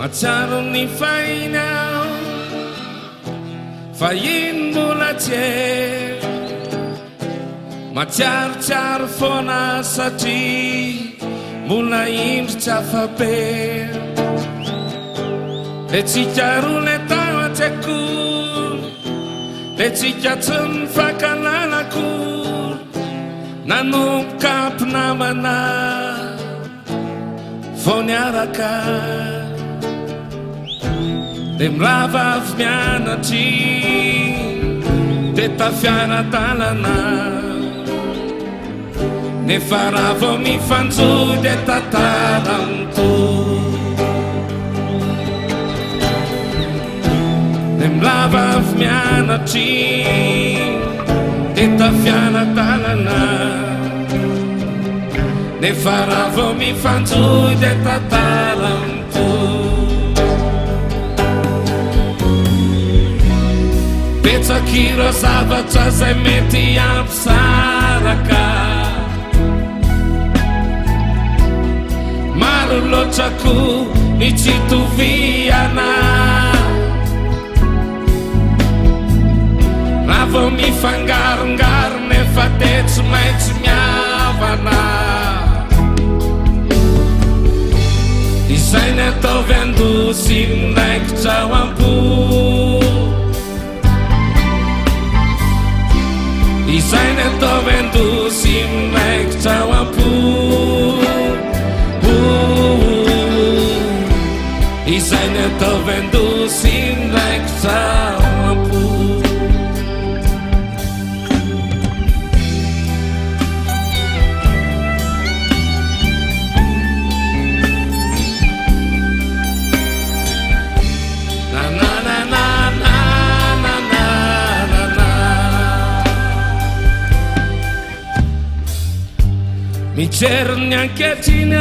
Matsaro ny fainao fa iny mbola tse matsiarotsiaro foana satria mbola indro tsy afabe le tsika roa le tao atsyakory le tsika tsy mifankalalakory nanomboka mpinamana vao niaraka de mirava avy mianatry de tafiara-dalana nefa raha vao mifanjoy de tantara mitohy de mirava avy mianatry de tafiara-dalana nefa raha vao mifanjoy de tantara mitohy betsaka ireo zavatra zay mety ampisaraka maro loatrako ny tsy toviana raha vao mifangarongaro nefa de tsy maintsy miavana izay ny ataovy andosy miraikitra ao ampo izay ny ataovy andosy miraikitra ao ampo izay ny ataovy andosy miraikitra ao ampo mijery ny ankehitriny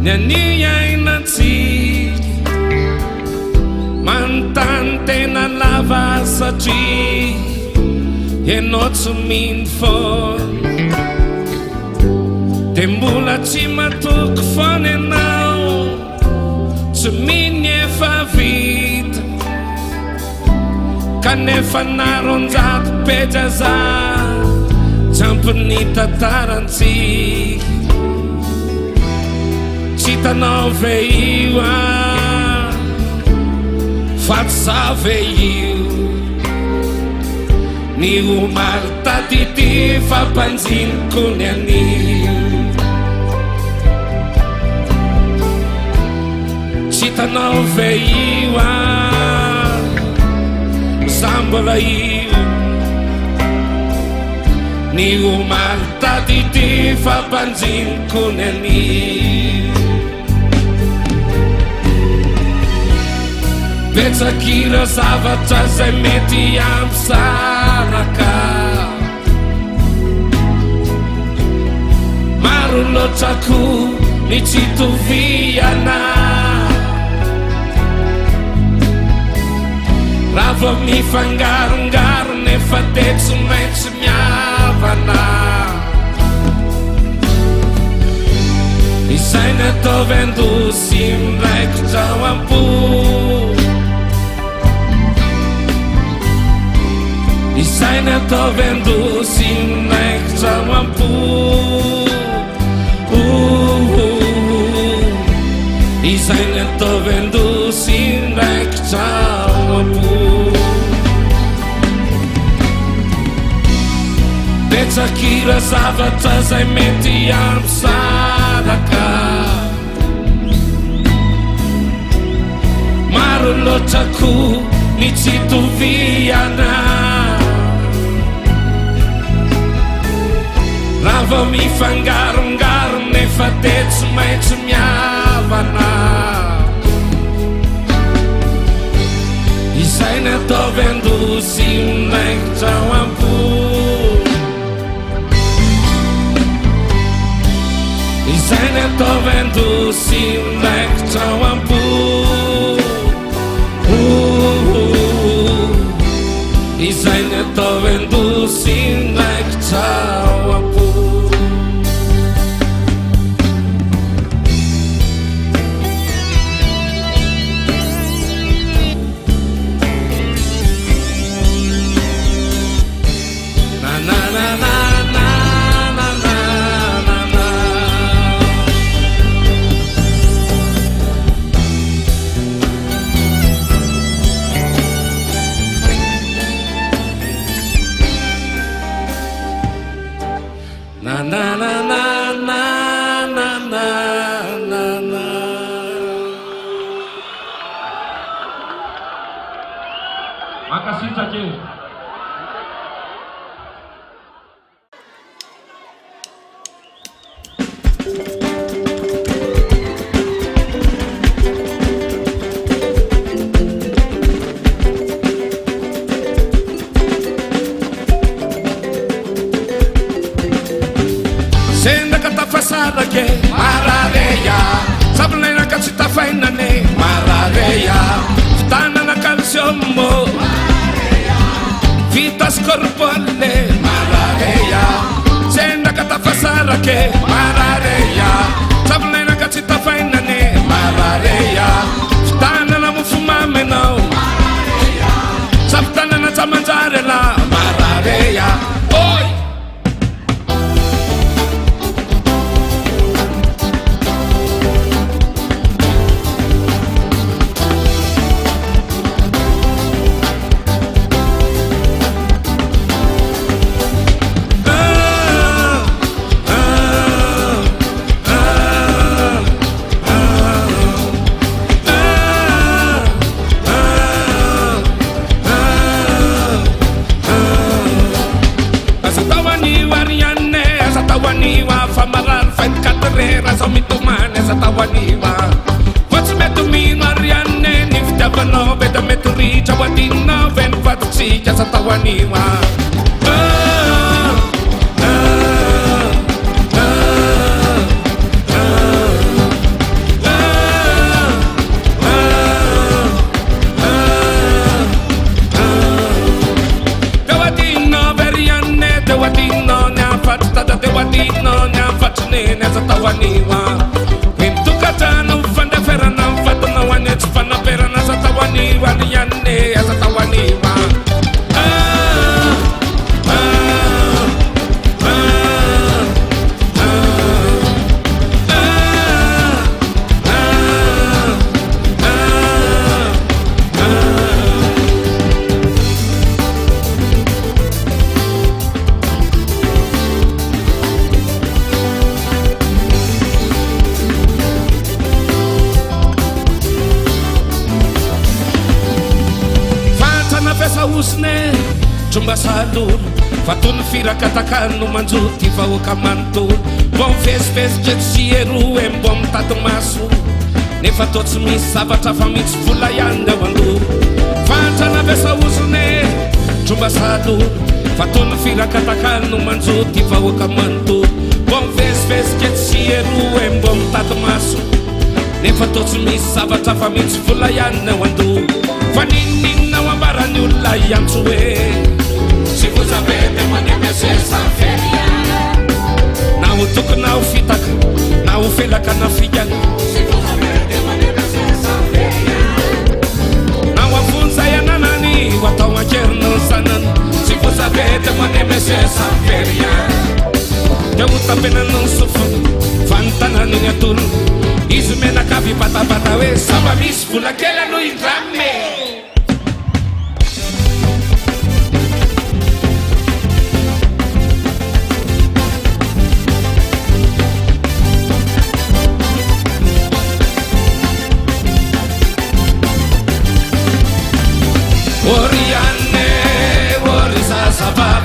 ny aniainatsika manontany tena lava satria ianao tsy mino foana de mbola tsy matoky foana ianao tsy mino efa vita kanefa naronjato petra za Jampony tatarantsika tsy hitanao ve io fa tsy za ve io ny omaly tatity fampanjiniko ny anio tsy hitanao ve io za mbola io ny omaly tatity fampanjiniko ny anio betsaka ireo zavatra zay mety ampisaraka maro loatrako ny tsy toviana raha vao mifangarongaro nefa de tsy maintsy miavana izay ny ataovy andosy miraikitra ao ampo izay ny ataovy andosy miraikitra ao ampo izay ny ataovy andosy miraikitra ao ampo betsaka ireo zavatra zay mety ampisaraka maro loatrako ny tsy toviana raha vao mifangarongaro nefa de tsy maintsy miavana izay ny ataovy andosy miraikitra ao ampo izay ny ataovy andosy miraikitra ao ampo izay ny ataovy andosy miraikitra ao ampo Senda katafasarake marareya Sablena katsita fainane marareya Tanana calciomo marareya Vitas corpole marareya Senda katafasarake marareya Sablena katsita fainane marareya Tanana mufumame no marareya Sabtanana tamanjarela marareya Oi! Tawaniwa, famaral, fight carreras, o mitumane sa tawaniwa. What's meant to mean, Marianne, if Javano, better met to reach our dinner, when Patuxi, just a tawaniwa. Dewadino nya fatune neza tawaniwa Pintu kata no fanda fera na fata na wane tfana pera na sa tawaniwa Niyane ya sa tawaniwa Usne Chumba salur Fatun fira katakan no manjuti Vau kamantur Bom fez jet sieru Em bom tato masu Nefa tots mi sabata famits Fulayanda wandu Fanta na besa usne Chumba salur Fatun fira katakan no manjuti Vau kamantur Bom fez jet sieru Em bom tato masu Nefa tots mi sabata famits Fulayanda wandu Faninin na wambara nyula yamsuwe Si vous avez demandé monsieur sans faire rien Na utuk na ufitak Na ufelaka na fiyan Si vous avez demandé monsieur sans faire rien Na wafunza ya nanani Watawa jerno sanan Si vous avez demandé monsieur sans faire rien Jauta pena non sufu Fantana nunyatul Izume na kavi pata we Saba misfula kela no indrame Oriane, orisa sabab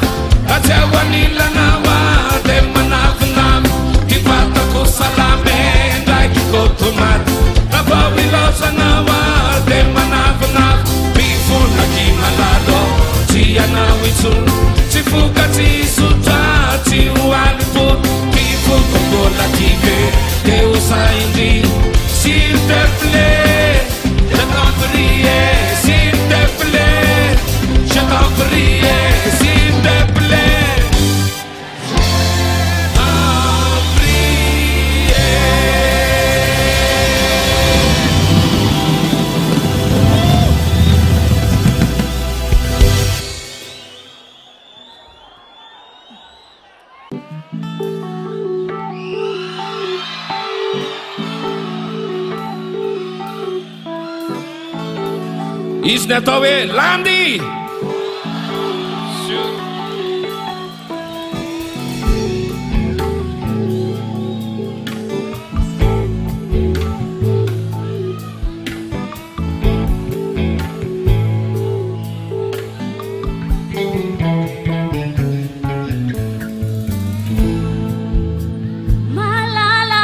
Kacewa nila nawa De manavnam Kipata ko salame Ndai kiko tumat Nabawilosa nawa De manavnam Bifun haki malado Tia na witsun Tifuka tisuta Tiualiput Kifu kokola tive Deusa indi S'il te plaît Je t'en prie S'il te plaît Je t'en prie S'il te plaît T'en prie Isnetowe Landi Malala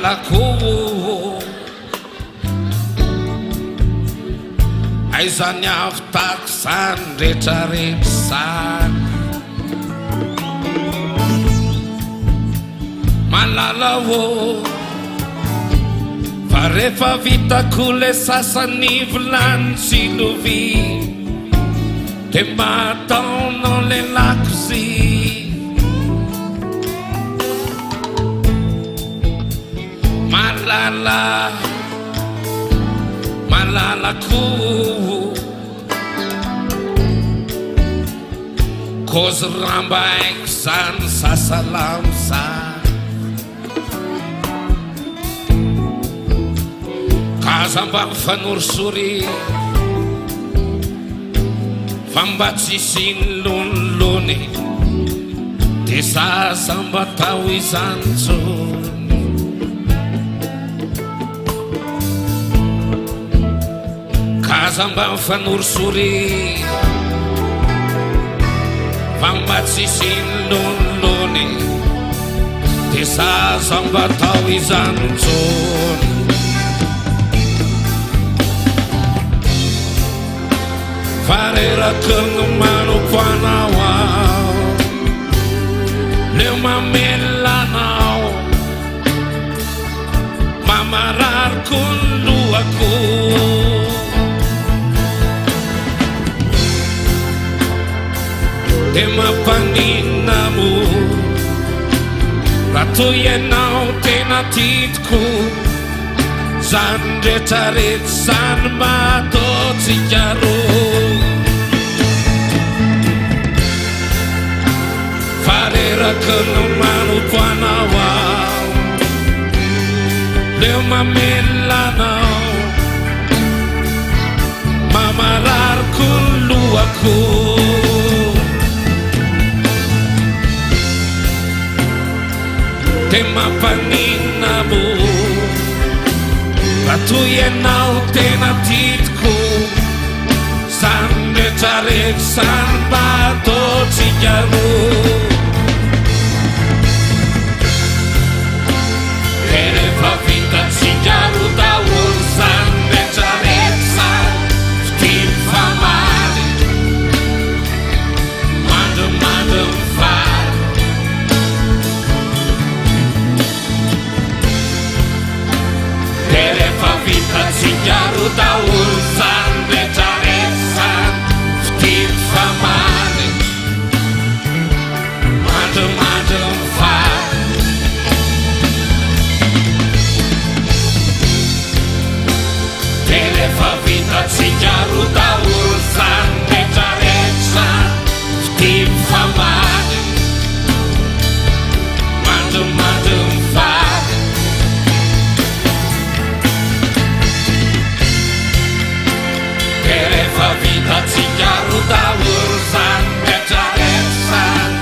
lalako aizany avy takizany rehetrarehetra zany malala fa rehefa vitako le sasany vilany sy lovia de mataonao le lakozia malalako kozy ramba haiko zany sasalamo zany kaza mba mifanorisory fa mba tsisy nolonolony de zaza mba tao izany tsony kaza mba mifanorisory fa mba tsisy nolonolony de zaza mba tao izany tsony fareraky ny manompo anao ao leo mamelanao mamarariko ny lohako de mampanina mo raha toy ianao tena titiko zany rehetrarehetra zany mataotsika roa fareraky no manompo anao ao leo mamelanao mamarariko ny lohako de mampanina mo raha toy ianao tena titiko zany rehetrarehetra zany mataotsika roa de rehefa vitatsika roa daholo zany rehetrarehetra zany fitily famaly mandrimandry mivaly de rehefa vitatsika roa daholo zany rehetrarehetra zany fitily famaly mandrimandry mivaly de rehefa vitatsika roa daholo zany rehetrarehetra fitily famaly mandrimandry mivaly de rehefa vitatsika roa daholo zany rehetrarehetra zany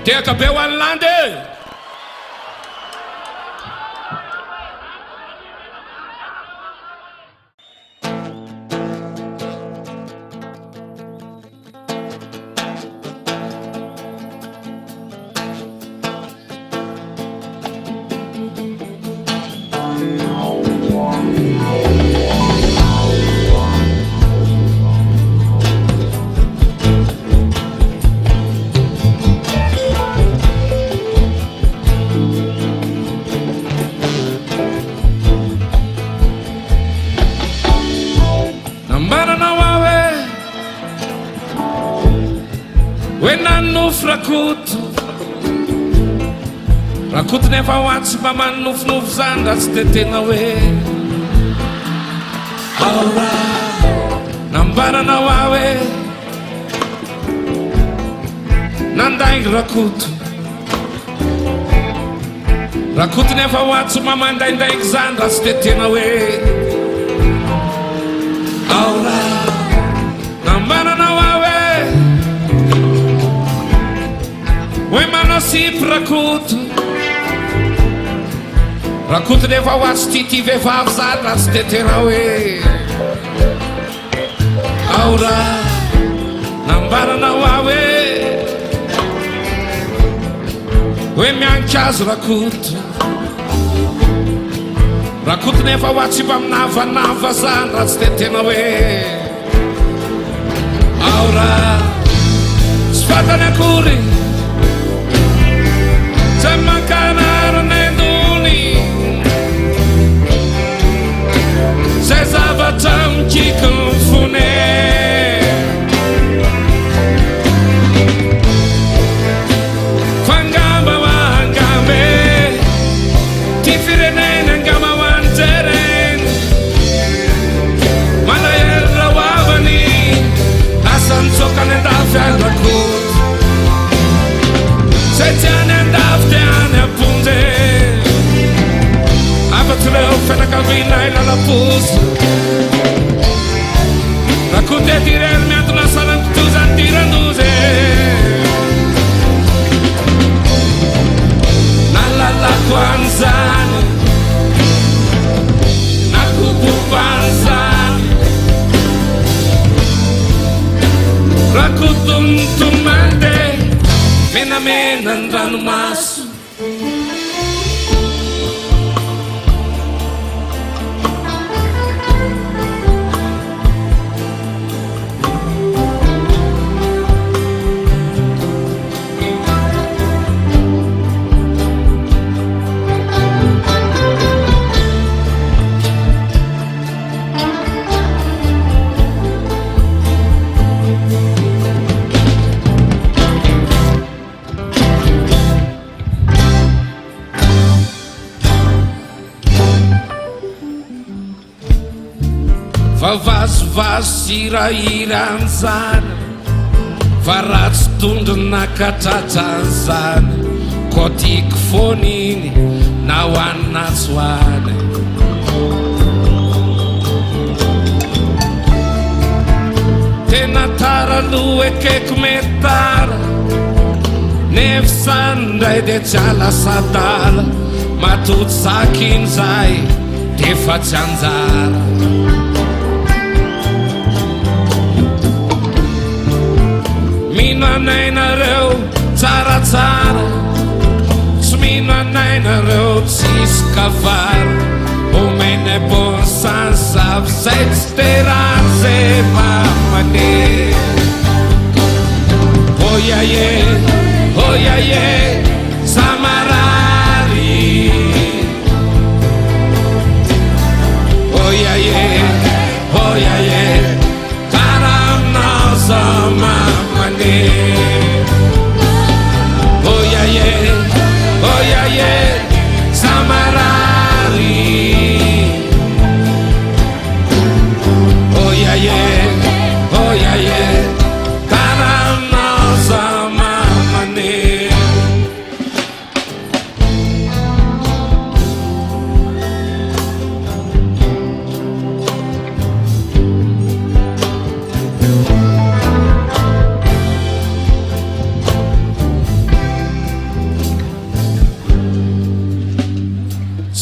Teka be ho an'ny landy Rakotiny efa hoatsy mba manofinofo zany raha tsy de tena hoe aora nambaranao aho hoe nandaingy rakoto rakotiny efa hoatsy mba mandaindaingy zany raha tsy de tena hoe aora nambaranao aho hoe manao sipy rakoto rakotiny efa hoatsy tity vehivavy zany raha tsy de tena hoe aora nambaranao aho hoe mianika azy rakoto rakotiny efa hoatsy mba minavanava zany raha tsy de tena hoe aora tsy fatany akory zay mankanarana endony zay zavatra mikiky ny fone fangamba ho angambe ty fireneny angama ho anjereny malahelo ho avany asa nitsokany andafy andrakoto zay tiany andafy tiany aponje afatreo fianakaviana ilalaposo rakoto etireny miantona salankotoza tirandoze nalalako an'izany nakoboko an'izany rakoto nitomande menamena ny ranomaso fa vasovaso irahiran'izany fa ratsy tondro nakatratranyzany ko tiako foana iny na hoaninatsy hoany tena tara aloha ekeko metara nefa sany ndray de tsy alasadala matoto zakiny zay defa tsy anjara mino anainareo tsaratsara tsy mino anainareo tsisy kavara omene bon sansavy zay tsy terany zay mamane oyaye oyaye samarary oyaye oyaye karamnao samamane oyaye oyaye samarary oyaye oyaye karamnao samamane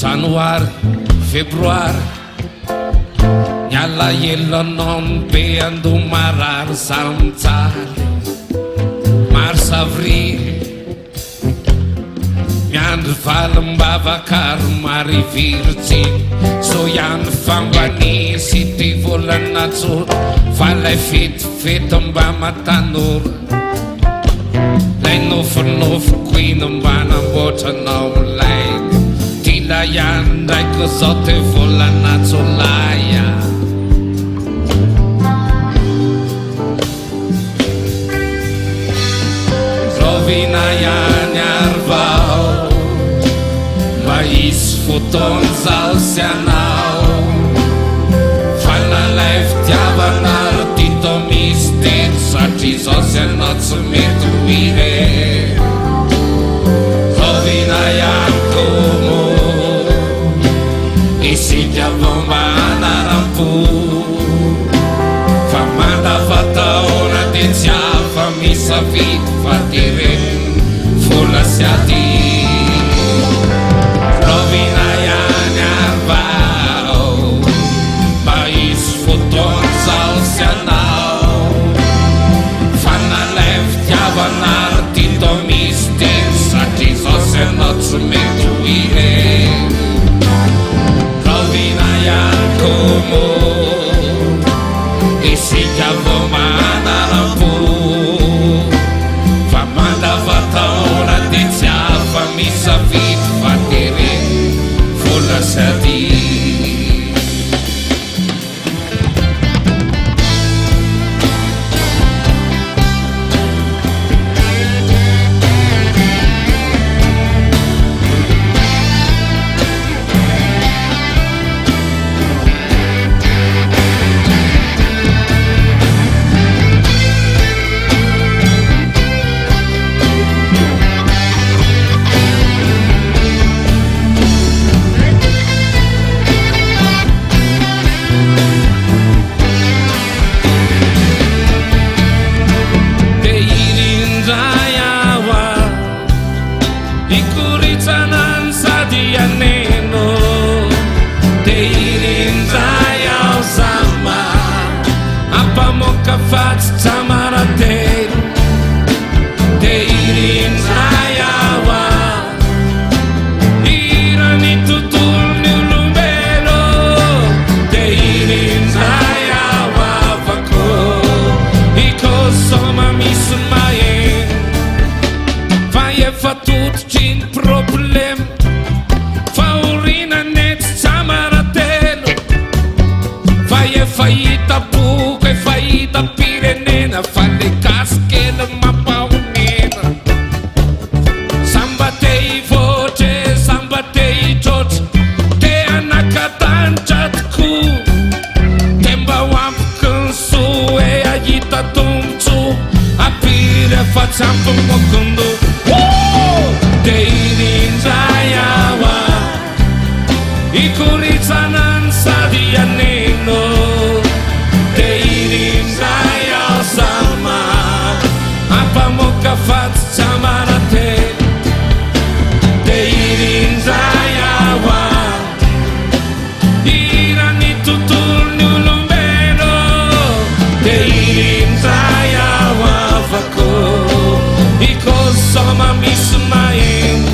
Janoary, febroary Nyala elo non be ando marary zamjaly Mars avrily Miandry valim-bavakary mariviritsiny So ihany fambanisy ty volana tsoro Fa lay fetifety mba matanora Lay nofinofiko iny mba namboatranao milainy Tila ihany ndraiky zao ty volana tsolaya Rovina ihany ary vao fotoana zaho sy anao fanalay fitiavana tito misy teto satria zao sy anao tsy mety mire zovina ianko mo isika vomba anaram-po fa mandavataona de tsy afa misafidy fa tireny vola sy aty rovina ihany avao mba isy fotoana zaho sy anao fanalay fitiavana tito misy teny satria zao sy anao tsy mety hoire rovina ianko mo isika voma anaram-po fa mandavataona de tsy afa misafidy fa tereny vola sy aty Fatsy tsamaratelo de irindray awa irany tontolony olombelo de irindray awa avako ikosoma misy maheno fa efa tototry ny problema fa orinane tsy tsamaratelo fa efa hita boka efa hita pirenena fa le kasikely mampaonena samba te hivoatre samba te hitrotra te anakatanitra tokoa te mba ho ampiky ny soa e ahita tombotso apiry efa tsy ampimokondo de irindray awa ikoritsana ny sady aneno de irindray ao sama ampamoka fatsy tsamaratelo de irindray awa irany tontolony olombelo de irindray awa avako ikosoma misy maheno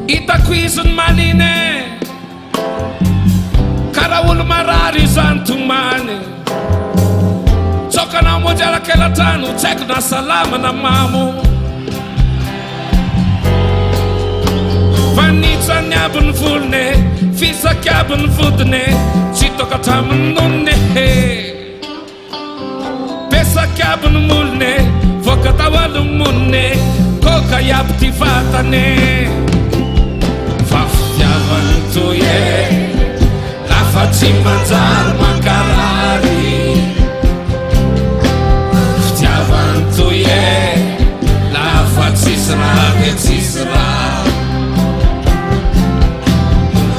itako maline kara olo marary zany tomany tsokanao moja arakelatrano tsy haiko na salama na mamo fanitsany aby ny volone fisaky aby ny vodine tsy tokatraminy nonone pesaky aby ny molone voka tao alomonone koka iaby ty vatane fafitiavany toye lafa tsy manjary mankarary fitiavany toye lafa tsisy raha de tsisy raha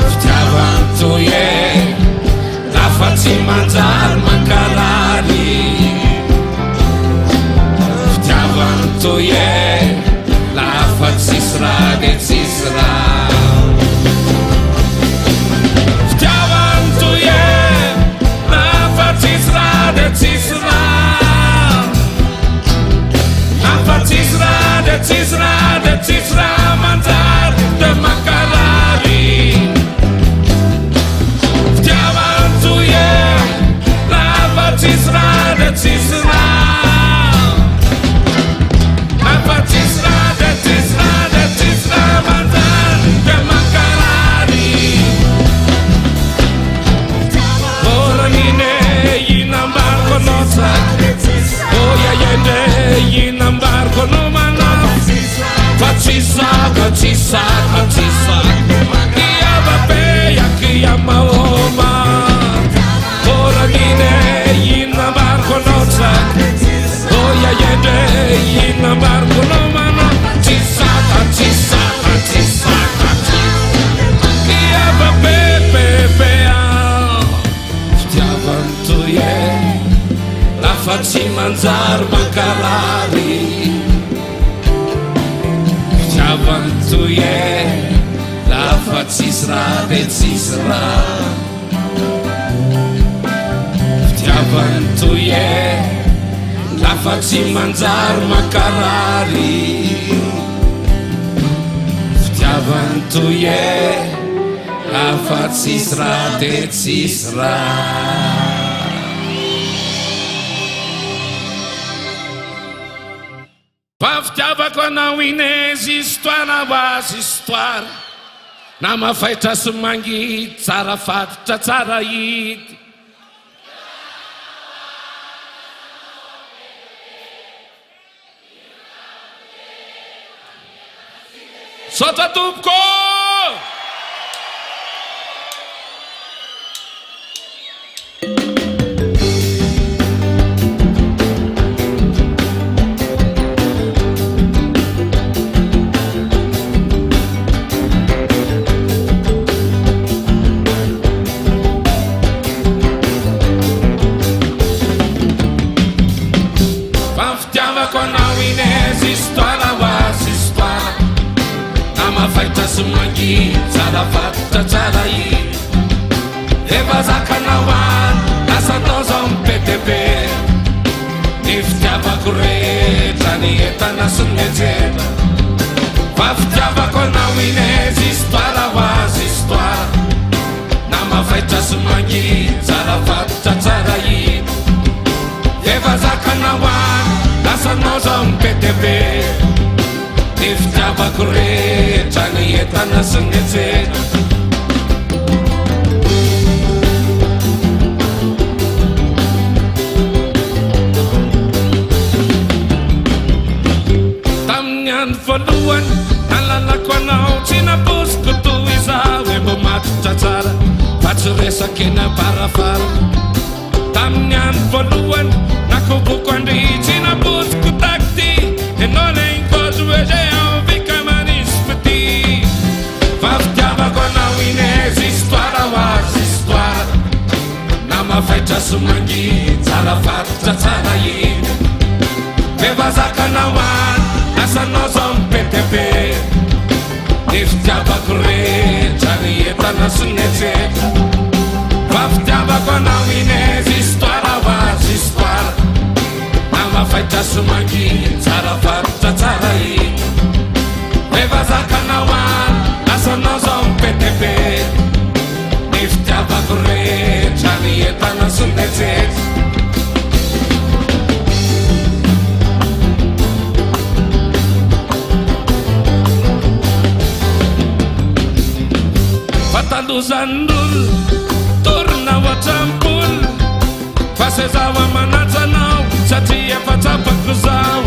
fitiavany toye lafa tsy manjary mankarary fitiavany toye lafa tsisy raha de tsisy raha fitiavany toye tsisaka Ia babeya kia maoma Oranine ina markonotsa Oya yende ina markonomana Tsisaka Ia babebebea Fitiavan toye Lafa tsy manjary mankarary Fitiavan toye Lafa tsisy raha de tsisy raha Fitiavan toye Lafa tsy manjary mankarary Fitiavan toye Lafa tsisy raha de tsisy raha Fa fitiavako anao inezy histoire ho azy histoire Na mafaitra sy mangidy tsara fatotra tsara hidy Sotra tompoko Tsara fatotra tsara hidy Efa zakanao any Lasanao zao mipetebe Ny fitiavako rehetra Ny entana sy ny ejera Fa fitiavako anao inezy histoire ho azy histoire Na mafaitra sy mangidy Tsara fatotra tsara hidy Efa zakanao any Lasanao zao mipetebe Ny fitiavako rehetra Ny entana sy ny ejera Tamin'ny andro voalohany Nalalako anao Tsy naposiko toy izaho Hoe mbo matotra tsara Fa tsy resaka eny am-parafara Tamin'ny andro voalohany Nakoboko andry Tsy naposiko takty Enao le inkozy hoe j'ai envie comme un petit Fa fitiavako anao inezy histoire ho azy histoire Na mafaitra sy mangidy Tsara fatotra tsara hidy Efa zakanao any Lasanao zao mipetebe Ny fitiavako rehetra Ny entana sy ny ejera Fa fitiavako anao inezy histoire ho azy histoire Na mafaitra sy mangidy Tsara fatotra tsara hidy Efa zakanao any Lasanao zao mipetebe Ny fitiavako rehetra Ny entana sy ny ejera Fatalozan'olo Torona ohatram-polo Fa se zaho amanatsanao Satria efa tsapako zaho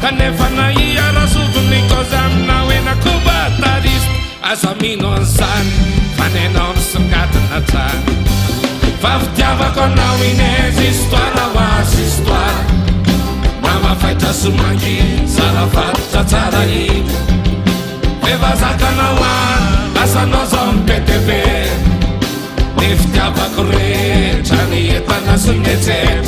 Kanefa na iarasoviny kozy aminao Enako batarista Aza mino an'izany Fanenao misongadina trany Fa fitiavako anao inezy histoire ho azy histoire Na mafaitra sy mangidy Tsara fatotra tsara hidy Efa zakanao any Lasanao zao mipetebe Ny fitiavako rehetra Ny entana sy ny ejera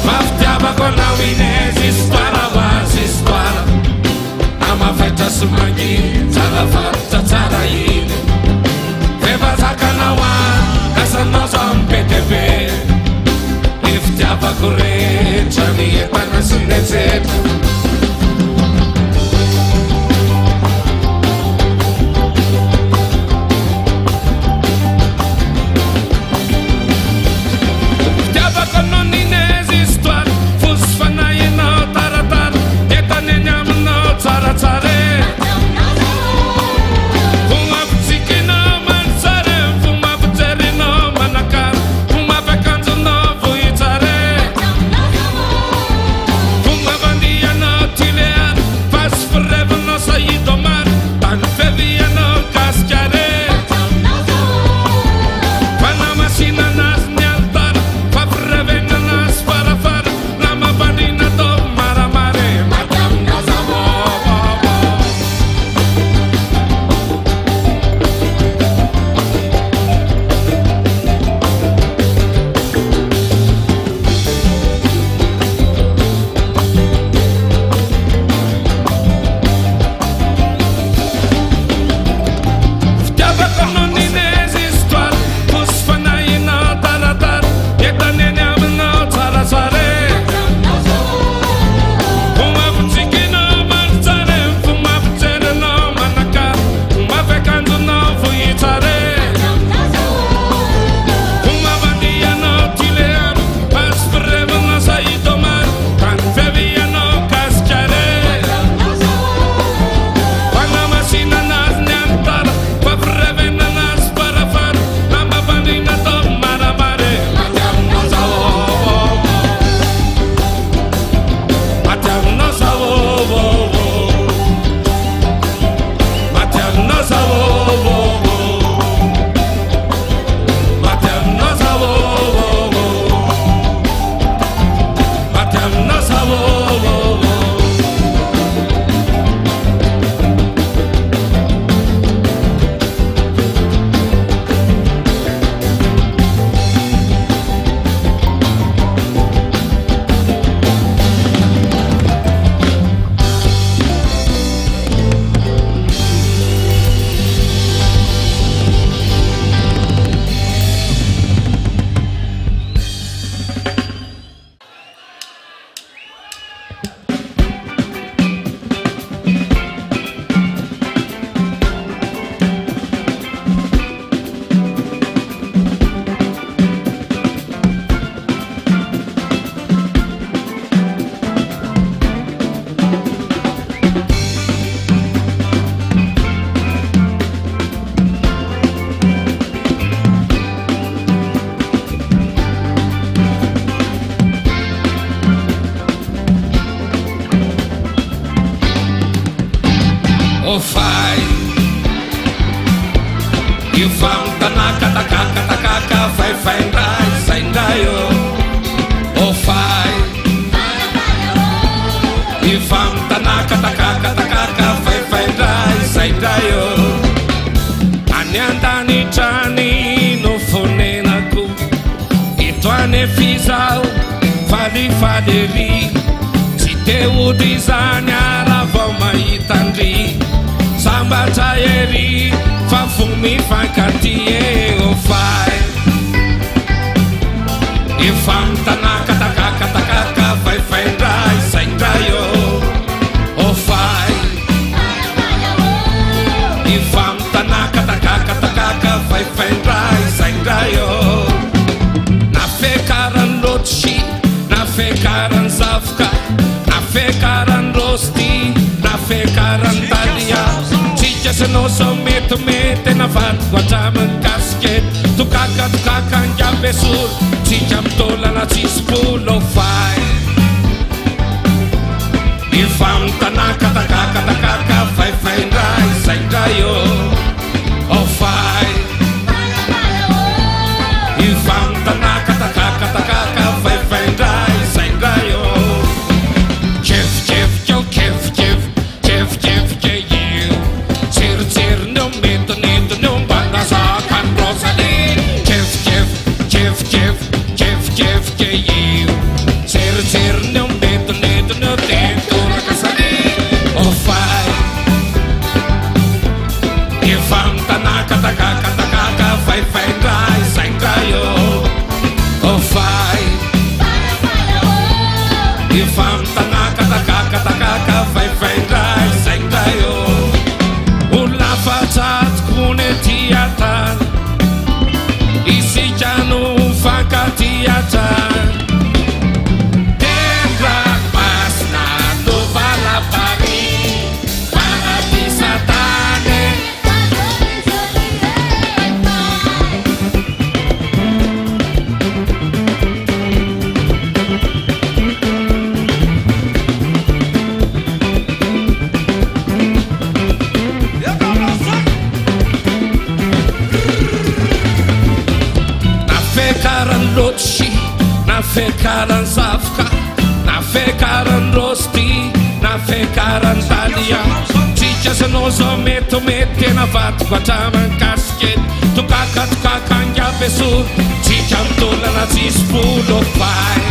Fa fitiavako anao inezy histoire ho azy histoire Na mafaitra sy mangidy Tsara fatotra tsara hidy Efa zakanao any Lasanao zao mipetebe Ny fitiavako rehetra Ny entana sy ny ejera Diana Ifam tanaka takaka takaka fai fai ndai sai ndayo o fai Ifam tanaka takaka takaka fai fai ndai sai ndayo Anyandani trani no fonenako Itoane fizao fali faleri Tsy te ody izany ara vao mahitandry Sambatra ery fa fumi fankatie o fai Ifam tanaka takaka takaka fai fai ndai sai ndayo o fai Ifam tanaka takaka takaka fai fai ndai sai ndayo Na fekaran lotshi na fekaran zafka na fekaran rosti na fekaran talia Se no so mete na vat guachaman casket Tu kaka njabe sur Si jam tola na cispulo fai Ifam tanaka takaka takaka fai fai ndai sai ndayo o fai Ifam tanaka takaka takaka fai fai ndai sai ndayo Chef chef yo chef chef chef chef Sir no meto neto no banda sa kan Rosalie Chef chef chef chef chef chef che you Sir no meto neto no tento la casali o fai Ifam tanaka takaka takaka fai fai ndai sai ndayo o fai Ifam tanaka takaka takaka fai fai ndai sai ndayo Facat kune tiatan Isi janu faka tiatan Tendrak masna no balapari Para disatane Lotshi, na fekaran zafka, na fekaran rosti, na fekaran talia. Chicha se no so meto mete na vat guachaman casket. Tu kaka njabe sur, chicha mtola na cispulo fai.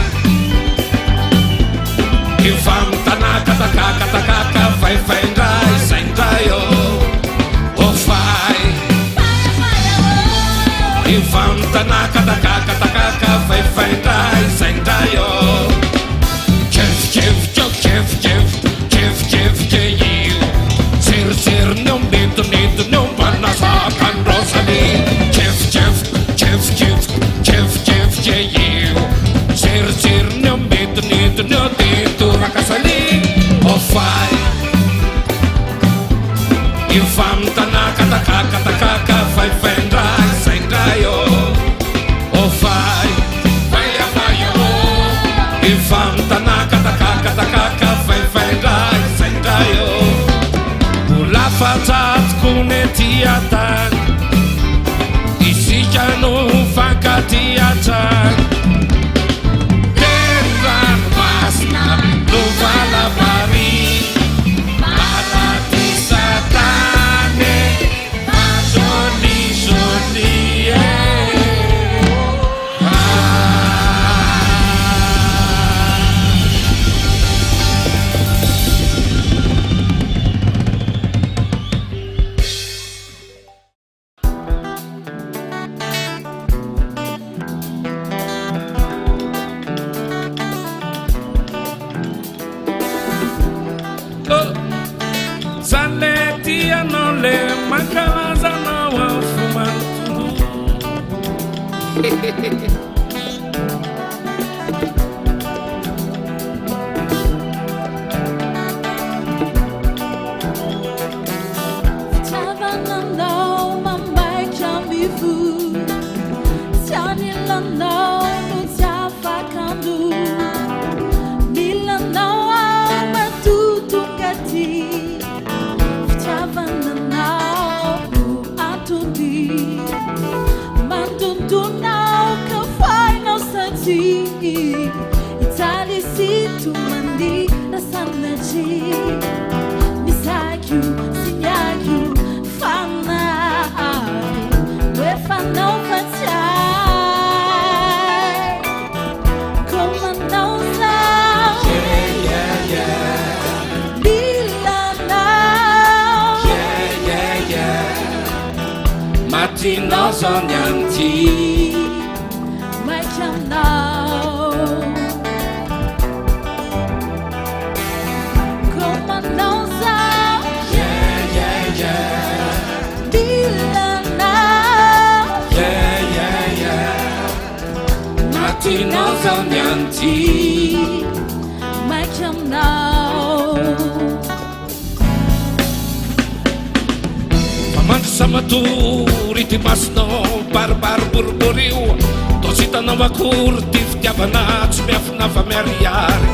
Ifam tanaka takaka takaka fai fai ndai sai ndayo o fai. Ifam tanaka takaka takaka fai fai ndai sai ndayo Chef chef chef chef chef chef che you Sir no meto neto no banda sa kan Rosalie Chef chef chef chef chef chef che you Sir no meto neto no tento la casali o fai Ifam tanaka takaka takaka fai fai ndai sai ndayo o fai Ifam tanaka takaka takaka fai fai ndai sai ndayo Ula fatat kune tiatan Isi janu faka tiatan Tendran masna no balapari Para disatane Joni Zaletia non le mancava zanawa fumando Havana now, I told thee. Misaque, sinhaque, fanai, uefa não fatiai, como não sabe, bilana, mati no sonyanti, macam now, como não sabe, bilana, mati no sonyanti. macam now. Paman sama turi ti masno barbar burburiu tosita na vakurti tiavana tsmiafna familiari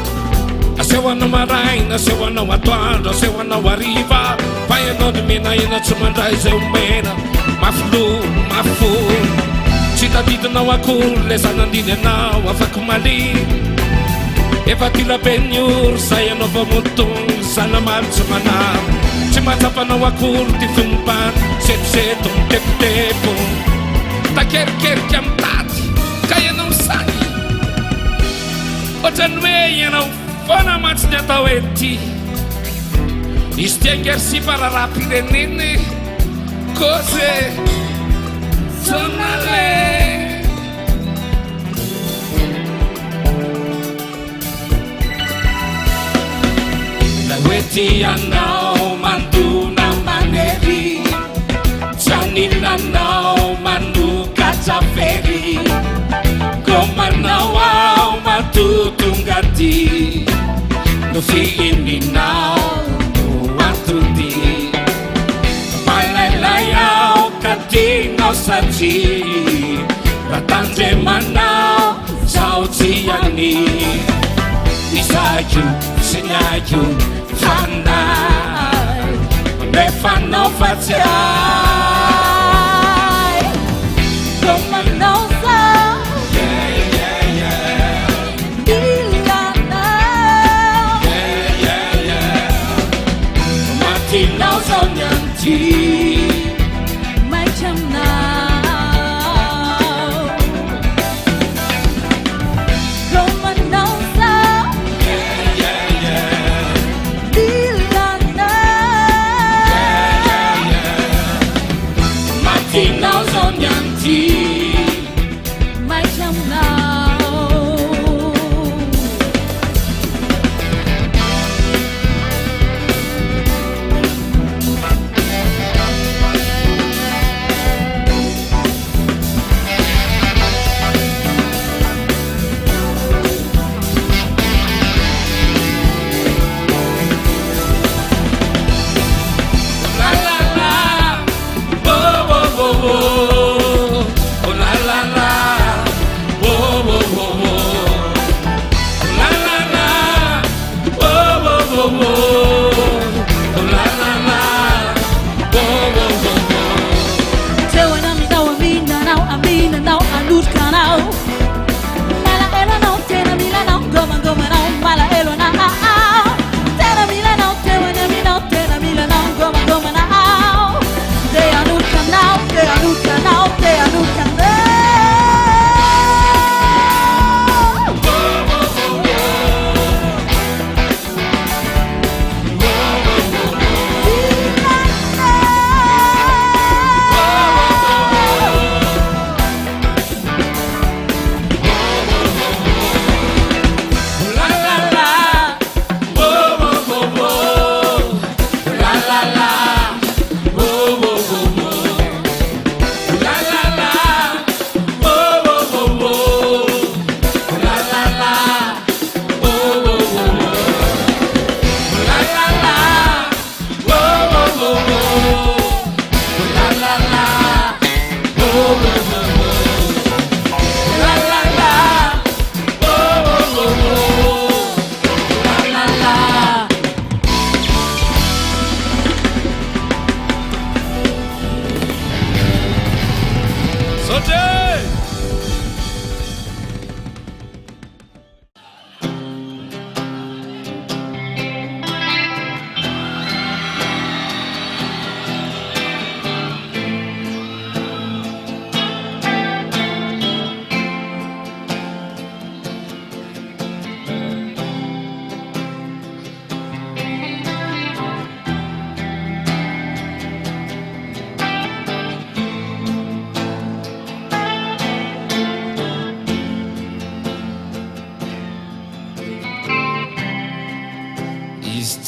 asewa na marai na sewa na watoando sewa na wariva paia no de mina ina tsumandrai zeumena maflu mafu cita dito na wakul lesana dine na wafakumali efa tila benyur saya no pamutung sana maltsumana Matapa na wakurti fumpan set-setong tep-tepo taker-ker kiam tati kaya nang sangi o janweya na fona matsnya taweti istiangersi para rapide nene cose sonale laweti anao mandu na maneri janina nao mandu kacaferi gomanawao matutungati nufi ini nao nuwatuti palailayao katino saji ratanje manao sauciani isaju sinaju fanai nefa no fatiai Como não sabe, bilana, mati no sonyanti macam now. Como não sabe, bilana, mati no sonyanti macam now. la la la bo bo bo bo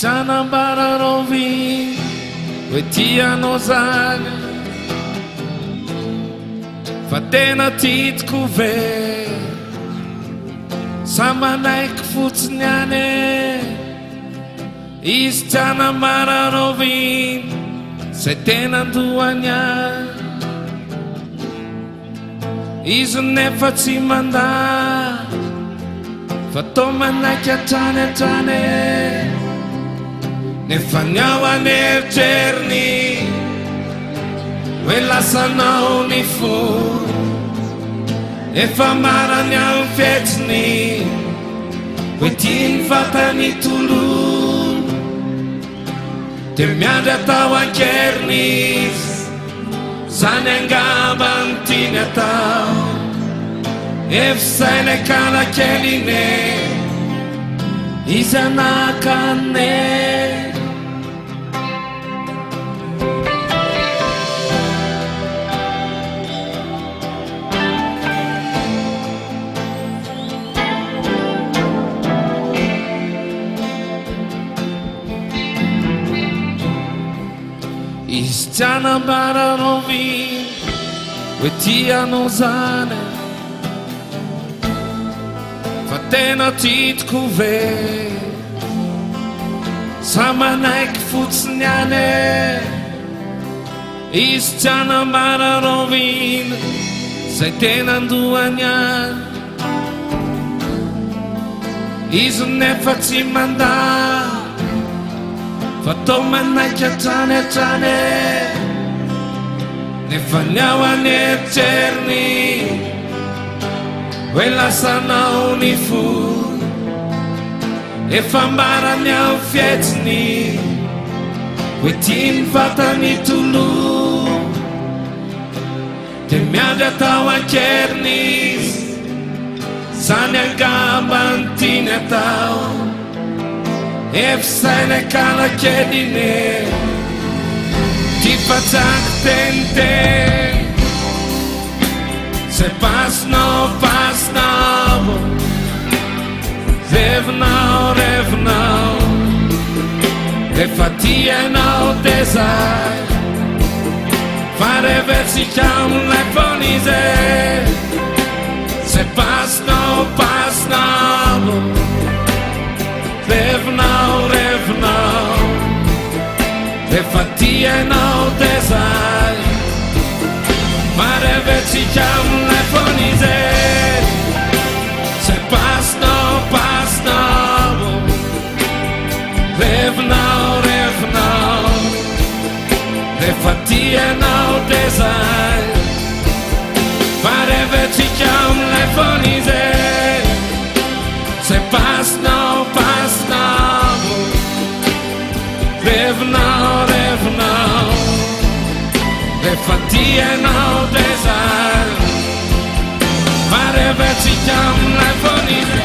Isanambararoviny hoe tianao zany fa tena tiako ve sa manaiky fotsiny any izy tianambararoviny zay tena andohany any izy nefa tsy manda fa to manaiky hatrany hatrany nefa ny ao aneritreriny hoe lasanao ny fo efa marany ao fetsiny hoe tiany vatany tolo de miandry atao ankeriny izy zany angamba ny tiany atao efisainy kalakeliny izy anakane izy tianambararoviny hoe tianao zany fa tena tiako ve sa manaiky fotsiny any izy tianambararoviny zay tena andohany any izy nefa tsy manda fa to manaiky hatrany hatrany nefa ny ao aneritreriny hoe lasanao ny fo efa marany ao fietsiny hoe tiany vatany tolo de miandry atao ankeriny izy zany angamba ny tiany atao efisainy kalakeliny ty fatsaky teniteny zay pasinao pasinao revinao revinao efa tianao de zay fa revertsika amilay fony izy zay pasinao pasinao revinao revinao efa tianao de zay fa revertsika amilay fony izy zay pasinao pasinao revinao revinao efa tianao de zay fa revertsika amilay fony izy zay pasinao pasinao revinao revinao efa tianao de zay fa revertsika amilay fony izy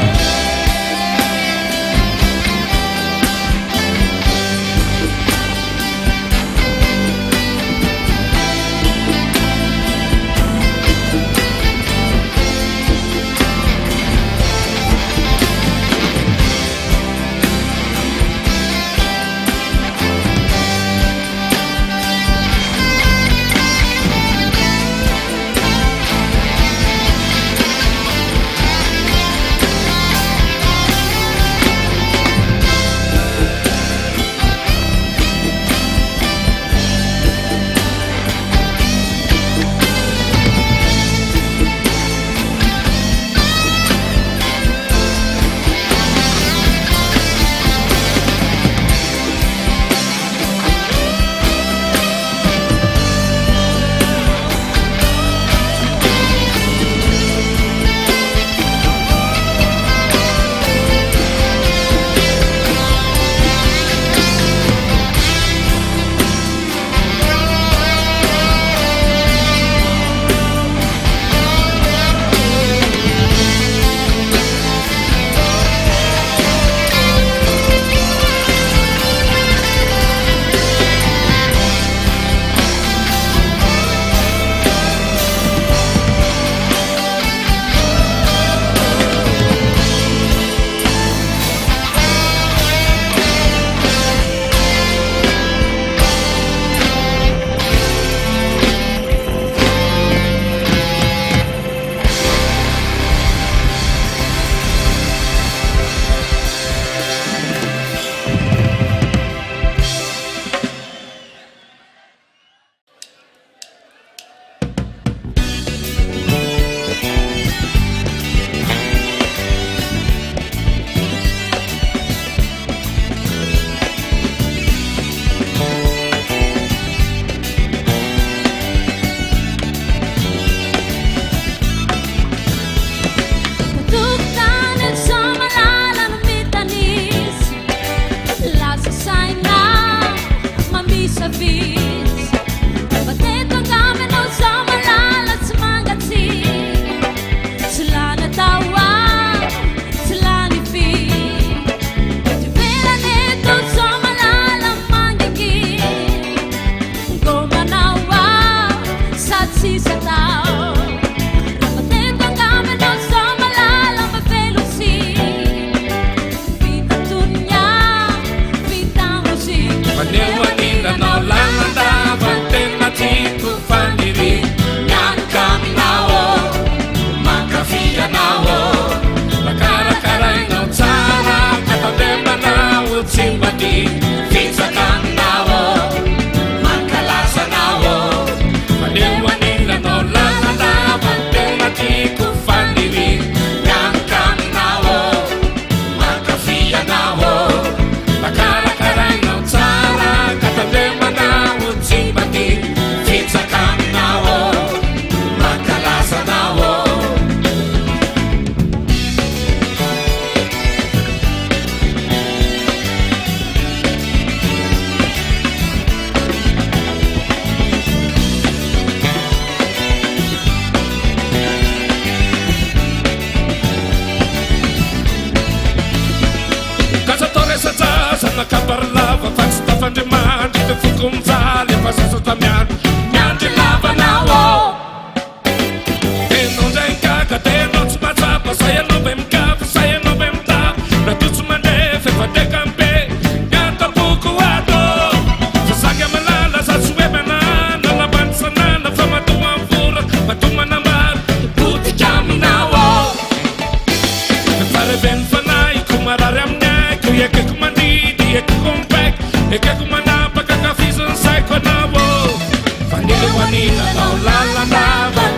lalana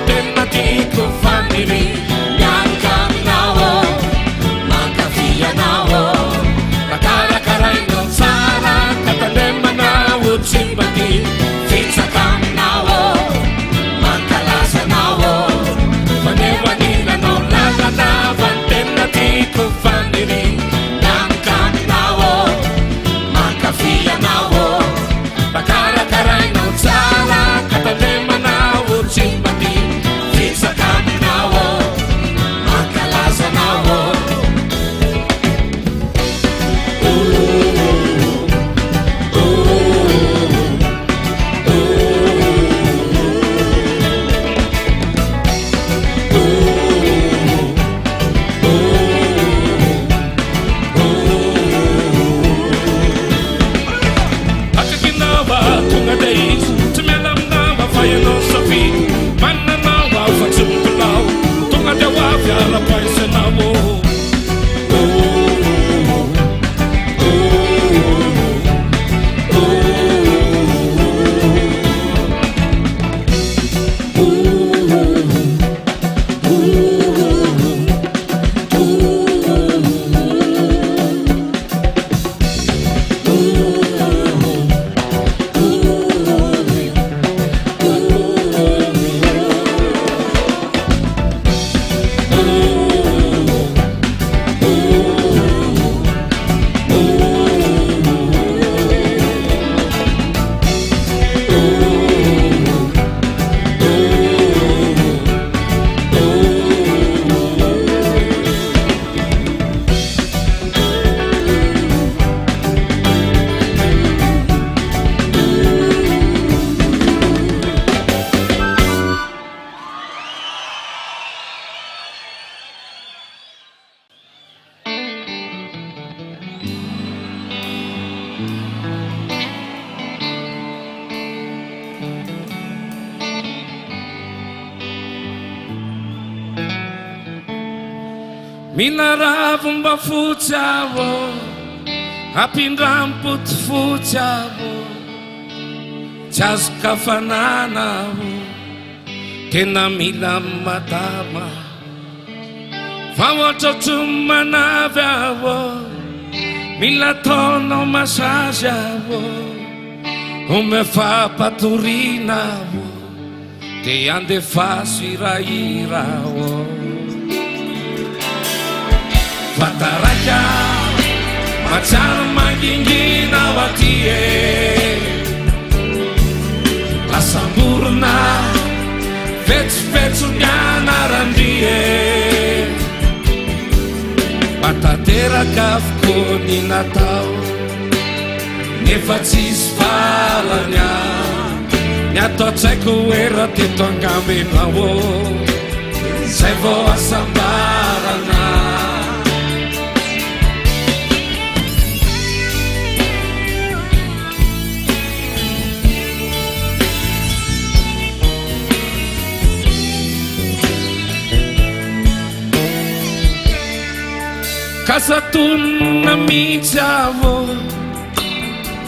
tena tiako faniry miaraka aminao mankafy anao makarakarainao tsara ka tandremanao tsy mbaty fitsaka aminao mankalaza anao fanevaninanao lalana tena tiako faniry miaraka aminao mankafy anao makarakarainao tsara ka tandremanao tsy mbaty fitsaka aminao mankalaza anao akakinava tonga de izy tsy miala aminava fa ianao safidy mananao ao fa tsy mikolao tonga de hoavy ara-paisanao mila ravo mba fotsy avo ampindrampoty fotsy avo tsy azo kafanana avo tena mila madama fa ohatra tsy manavy avo mila taonao masazy avo ome fampatorina avo de andefaso irahira avo fataraka matsara mangingina ao aty e lasamborona fetsofetso ny anarandry e matateraka avokoa ny natao nefa tsisy farany ny atao tsaiko hoe raha teto angambenao zay vao asambarana kasatonona mihitsy avo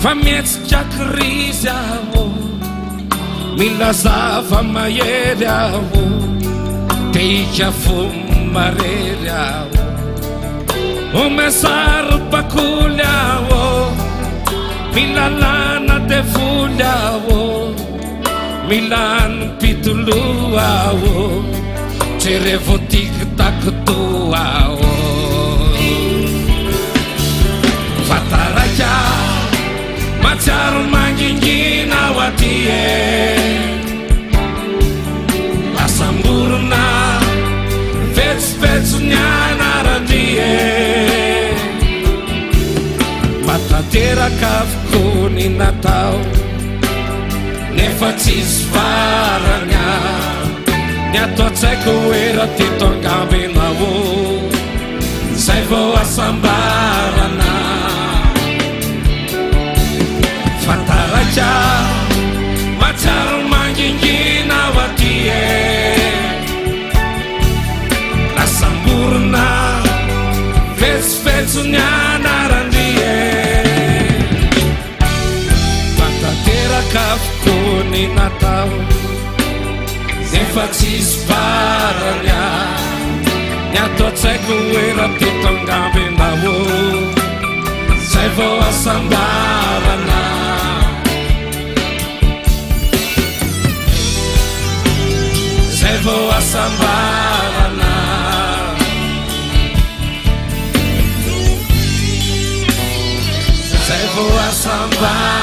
fa mietsika krizy avo mila zava mahery avo te ika fo marery avo ome saro-pakoly avo mila lana devoly avo mila nympitolo avo tsy revo tikitakoto avo fataraka matsiaro mangingina ao aty e lasamborona fetsofetso ny anarandry e matateraka avokoa ny natao nefa tsisy farany ny atao tsaiko hoe raha teto angambenao zay vao asambarana fataraka matsiaro mangingina ao aty e lasamborona fetsofetso ny anarandry e matateraka avokoa ny natao nefa tsisy faranya ny atao tsaiko hoe raha tetongambenao zay vao asambarana zay vao asambarana zay vao asambarana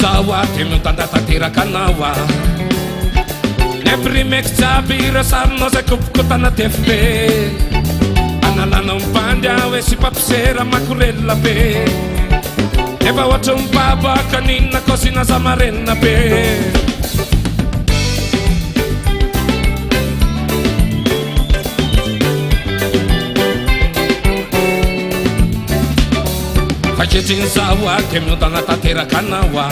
Zao aty mitandatanteraka anao a neprimeko jiaby ireo sarinao zay kopokotana tefibe analanao mibandy aho hoe sy papisera makorelona be nefa ohatry mibabaka ninona kosina zamarenina be Faketriny zao aty miodana tanteraka anao a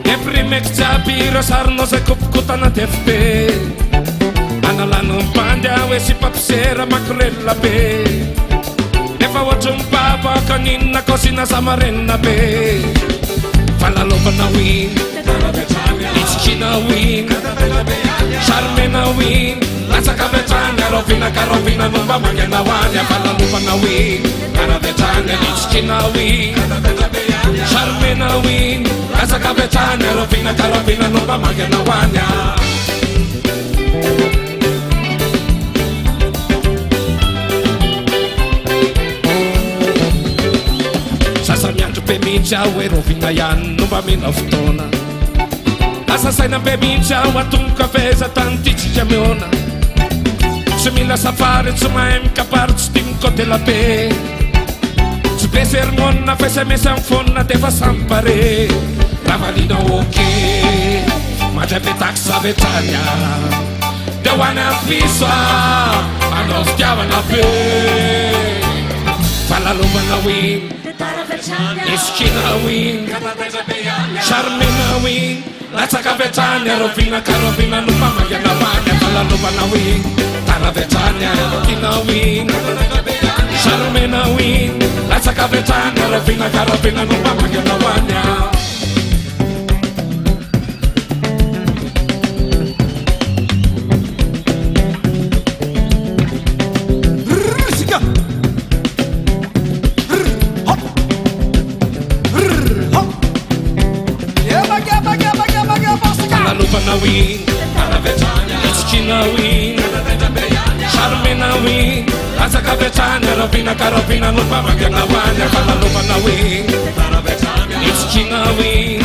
neprimeko jiaby ireo sarinao zay kopokotana tefibe analanao mibandy aho hoe sy papisera makorelona be nefa ohatry mibabaka ninona kosina zamarenina be falalovanao iny itsikinao iny sarmenao iny latsaka vetrany arovinakarovina nomba mangenao any falalovanao iny aravetrany itsikinao iny sarmenao iny latsaka vetrany arovinakarovina nomba mangenao any sasamiandro be mihitsy aho hoe rovina ihany nomba mina fotoana asa saina be mihitsy aho atomboka feza tany titsika miona tsy mila safary tsy mahay mikapary tsy tia mikôtela be tsy be sermona fesamesy amin'ny fonina defa sampare rahavalina oke mandray be taxa vetranya de hoany ampiso anao fitiavana be falalovanao iny isikinao iny sarmenao iny latsaka vetrany arovinakarovina nomba mangenao any falalovanao iny tara vetrany arovinao iny sarmenao iny latsaka vetrany arovinakarovina nomba mangenao any falalovanao iny itsikinao iny sarmenao iny latsaka vetrany arovinakarovina nomba mangenao any falalovanao iny itsikinao iny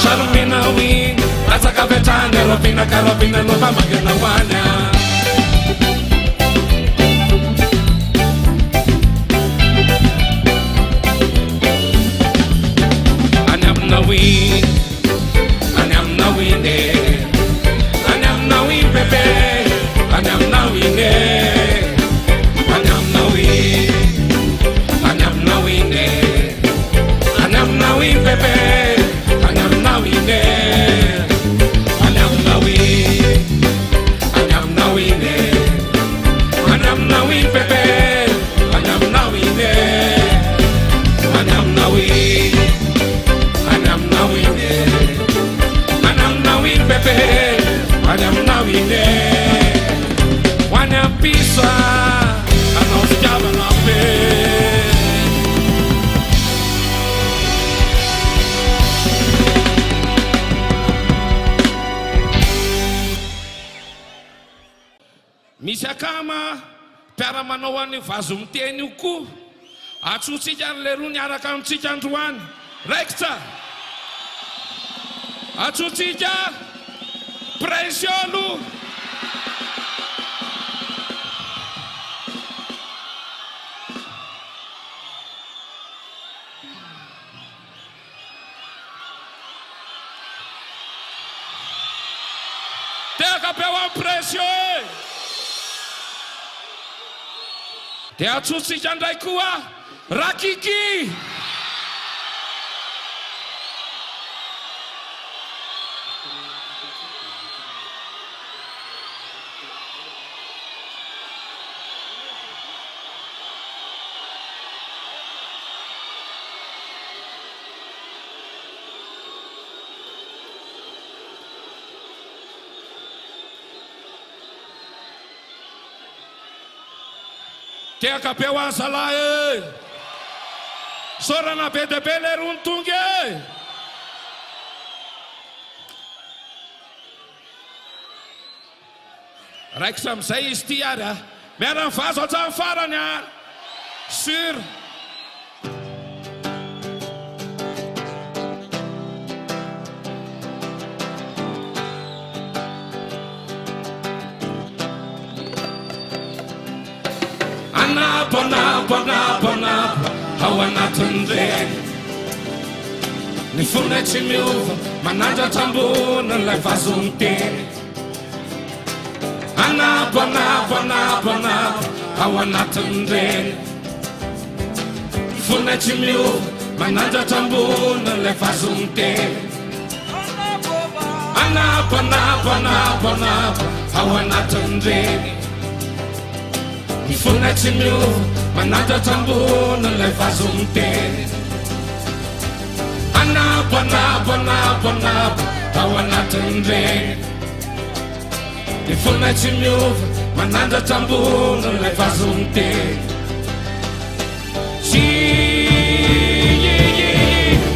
sarmenao iny latsaka vetrany arovinakarovina nomba mangenao any any aminao iny any aminao iny any aminao iny bebe any aminao iny any aminao iny any aminao iny any aminao iny bebe any aminao iny any aminao iny any aminao iny any aminao iny bebe any aminao iny any aminao iny any aminao iny bebe any aminao iny hoany ampiso anao fitiavana be misy akama mpiara-manao any vazo miteny io koa atsotsika an'le roa niaraka amitsika androany raikitra atsotsika presiolo teka peu ampresio dia atsotsika ndray koa Rakiki. Tia kapewa salae. Sora na bedebele runtunge. Raiky sam'izay izy ty ary a. Miara mivazo aja amin'ny farany a. Sur. Anabo, anabo, anabo, anabo ao anatin'ny reny. Ny fonay tsy miova manandratra ambony ilay vazo miteny. Anabo, anabo, anabo, anabo ao anatin'ny reny. Ny fonay tsy miova manandratra ambony ilay vazo miteny. Anabo, anabo, anabo, anabo ao anatin'ny reny. Ny fonay tsy miova manandratra ambony ilay vazo miteny. Anabo, anabo, anabo, anabo ao anatin'ny reny. Ny fonay tsy miova manandratra ambony ilay vazo miteny.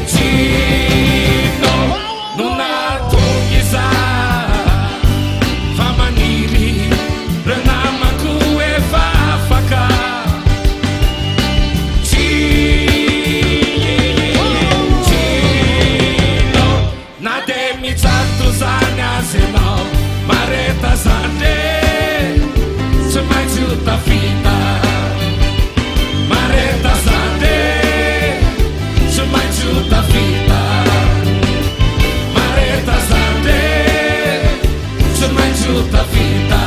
Tsino no natonga izaho fa maniry re namako efa afaka. Tsino na de mijato zany azy ianao mareta zany tsy maintsy ho tafita. Mareta zany tsy maintsy ho tafita. Mareta zany tsy maintsy ho tafita.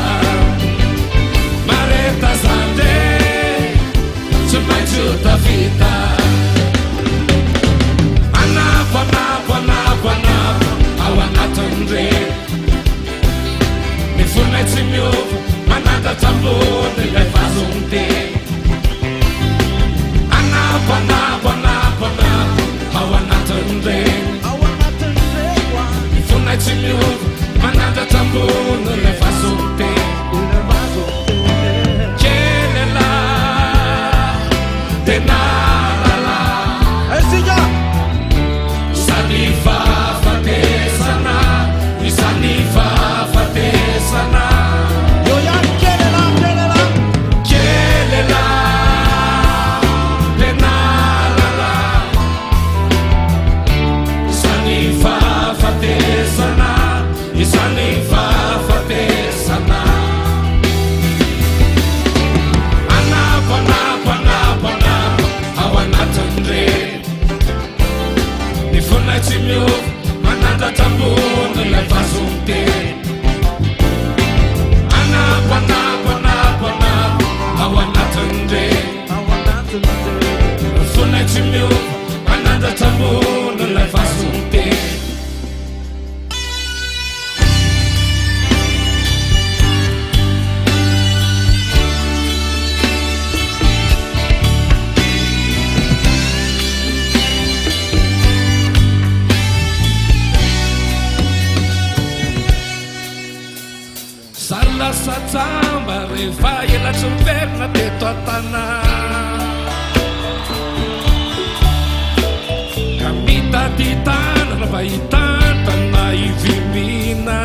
Mareta zany tsy maintsy ho tafita. Anabo, anabo, anabo, anabo ao anatin'ny reny. Ny fonay tsy miova manandratra ambony ilay vazo miteny. Anabo, anabo, anabo, anabo ao anatin'ny reny. Ny fonay tsy miova manandratra ambony ilay vazo miteny. Kelela tena lalahy. Isany fahafatesana. Isany fahafatesana. Kelela tena lalahy. Isany fahafatesana. Isany fahafatesana. Anabo, anabo, anabo, anabo ao anatin'ny reny. Ny fonay tsy miova manandratra ambony ilay vazo miteny. Anabo, anabo, anabo, anabo ao anatin'ny reny. Ny fonay tsy miova manandratra ambony ilay vazo miteny. Lasa tsamba rehefa elatsy miverina teto an-tanà. Ka mitady tanana mba hitantana ivimina.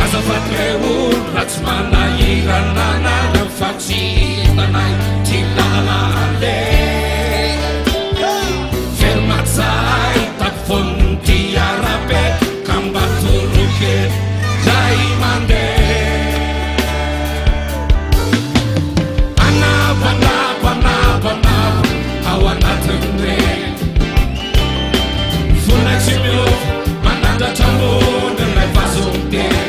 Azafady lay olo raha tsy manahirana anana fa tsy hitanay ty lalale. Fermazay tampony ty arabe. Kambatuluke jai mande. Anabo, anabo, anabo, anabo ao anatin'ny reny. Fonay tsy miova manandratra ambony ilay vazo miteny.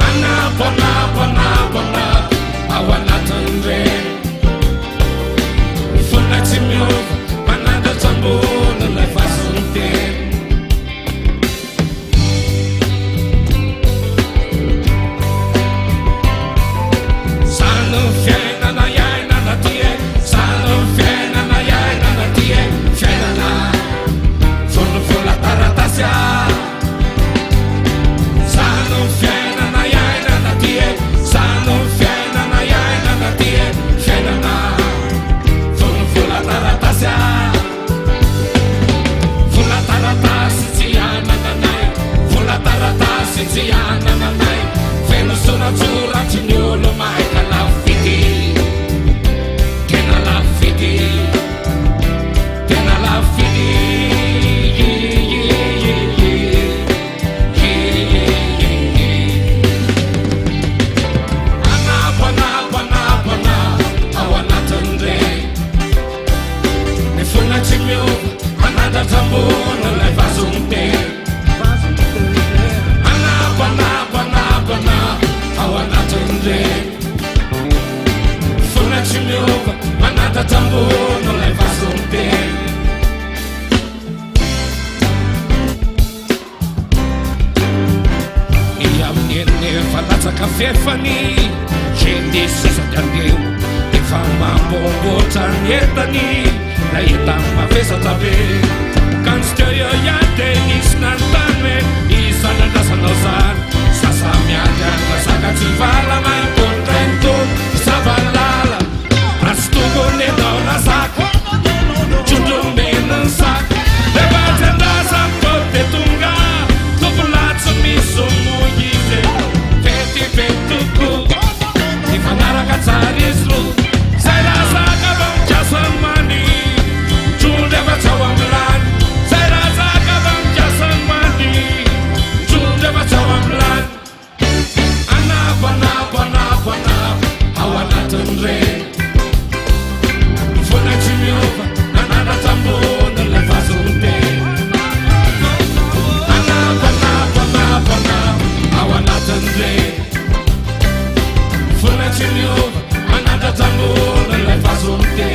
Anabo, anabo, anabo, fitiavany gendesisatandeo efa mamboamboatra ny entany na eta mavesatra be kansteo iade nisy nanontany hoe isanandrasanao zany sasa miady andrasaka tsy vala maimpontraintony isavalala rasy tokony enao rasaka trondromenany saka rehefa andrasa mitote tonga tompolatsy misy moize vetivety toko ny fanaraka tsara izy ro zay rasaka vamikiasany many trondro efa tsao amin'ny lany zay rasaka vamikiasany many trondro efa tsao amin'ny lany anavo anavo anavo anavo ao anatiny reny fona tsy miova nananatambony ilay vazonte anavo anavo anavo anavo ao anatiny reny fona tsy miova nananatambony ilay vazonte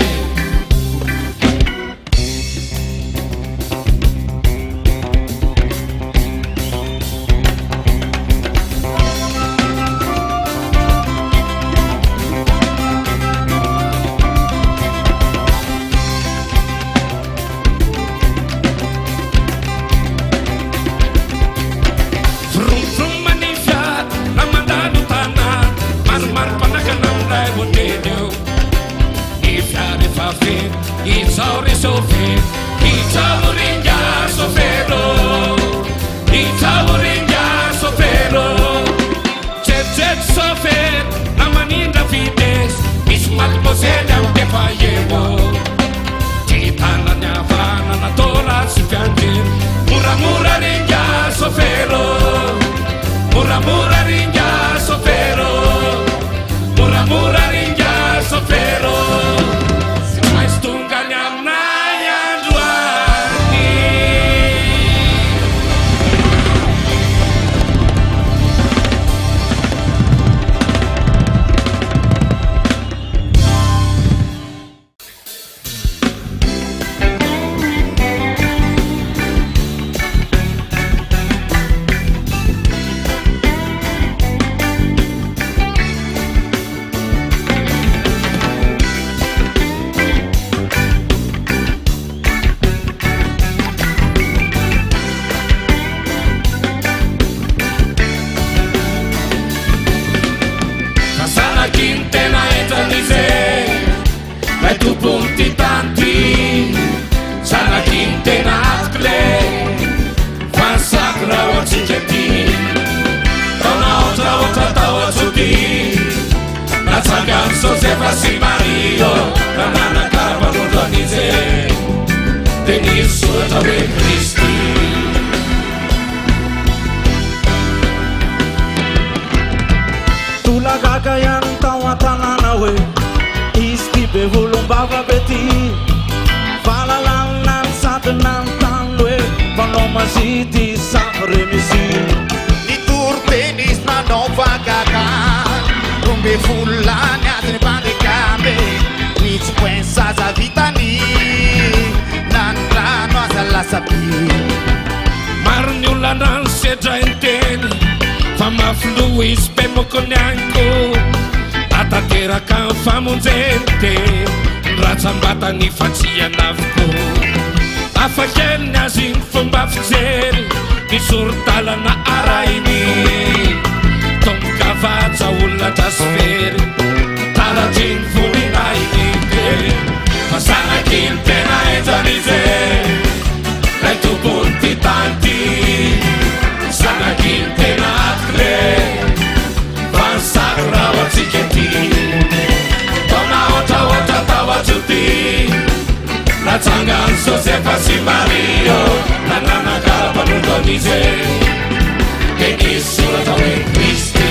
Ratsambatany fatsianavoko afakely ny azy ny fomba fijery misorodalana arainy tomokavaja olona trasfery taratriny voninainy de masanaky ny tena enjanize lay tompony ty tanty sanaky ny tena atikle vansaky raha atsika ty otra tawachuti Natsangan Josefa si Mario Nananaka panutonize Keni surat awe Kristi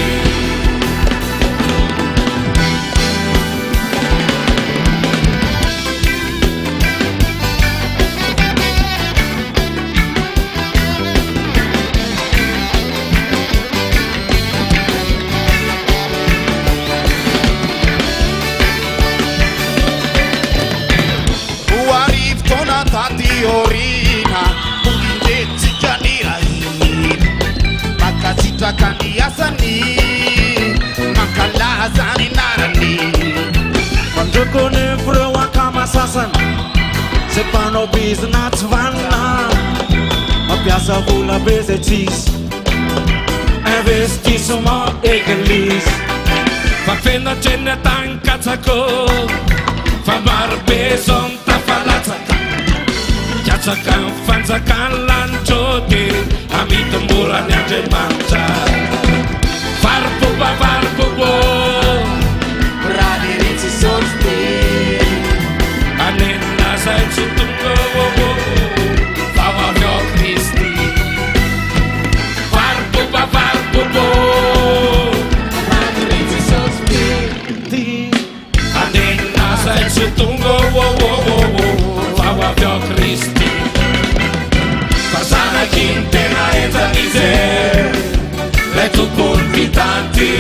Orina, un indezzi gianira manao bizina tsy vanina mampiasa vola be zay tsisy investissement église fampenatreny atagny katsako fa marobe zao mitafalatsaka katsaka fanjakany lanitro de amitomborany Andriamanitra varboba varbobo radiritsy sosty anenina zay tsy tonga vao avy ao Kristy varboba varbobo radiritsy sosty anenina zay tsy tonga vao avy ao Kristy fa zanakiny tena enjanize lay tokony vitanty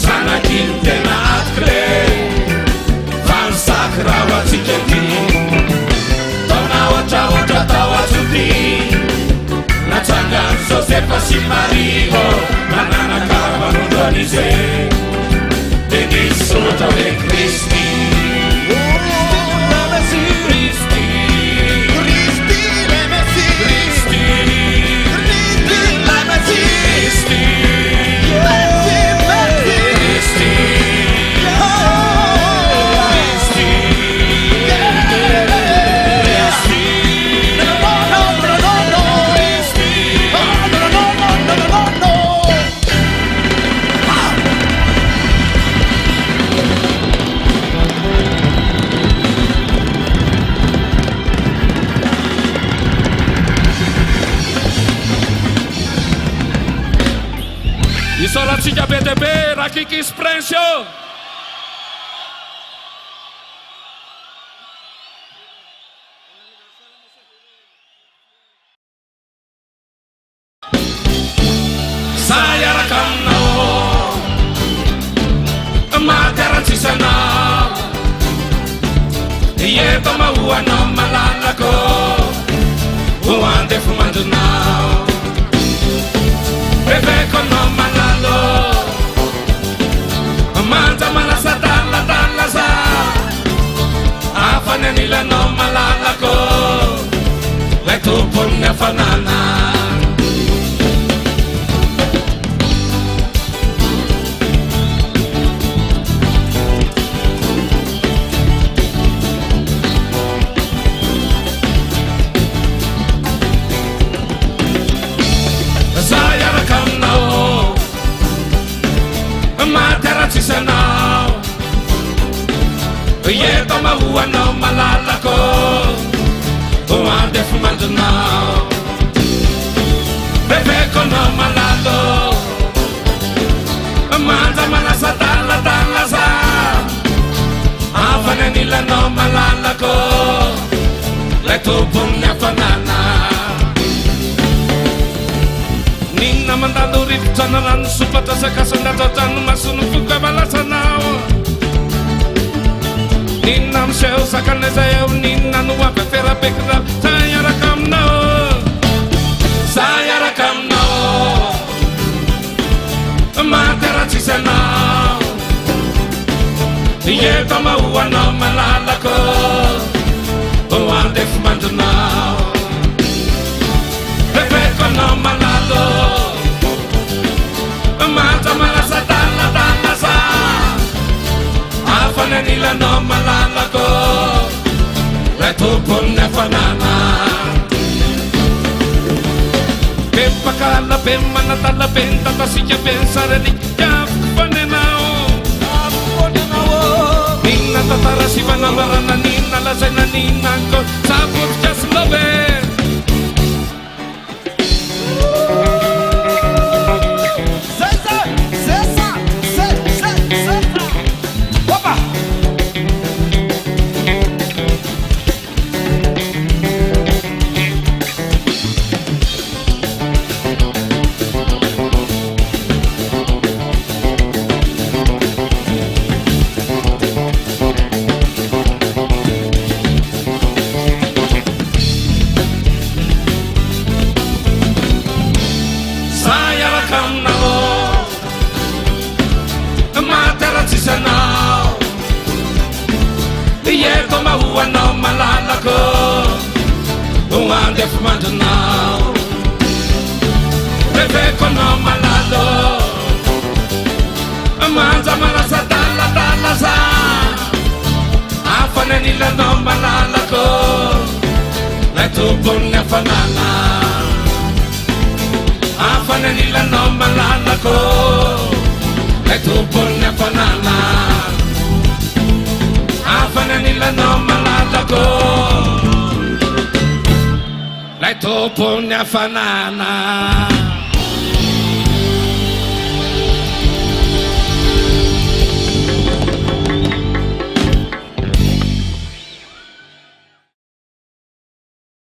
zanakiny tena atikle fa nisaky raha atsika ty taona ohatraohatra tao atsoty natsangany Josefa sy Mario mananaka manondro anize de nisy soratra hoe Kristy isolatsika be dia be raha kikisy prince io zay araka aminao matyaratsisanao eto mahoanao malalako ho andefo mandronao bebekonao malalo manja malasa daladalaza afany anilanao malalako lay tompony hafanana matyaratsisanao eto mahoanao malalako ho andefo mandronao bebekonao malalo manja malasa daladalaza afany anilanao malalako lay tompony hafanana ninna mandalo rivotrana rano sopatra sakasandratsatrano masono fokavalasanao ninna miseho sakanezay eo ninna no avy aferabekirao zay araka aminao zay araka aminao matyaratsisanao eto mahoanao malalako ho andefo mandronao bebekonao malalo manja malasa daladalaza afany anilanao malalako lay tompony hafanana be mpakala be manatala be ntatasika be nsaralika afoko fanenao ninna tatara sivanamarana ninna lazaina ninnako sabotsika slove efa mandrinao reveko anao malalo manja malasa daladala za afany anilanao malalako lay tompony hafanana afany anilanao malalako lay tompony hafanana afany anilanao malalako lay tompony hafanana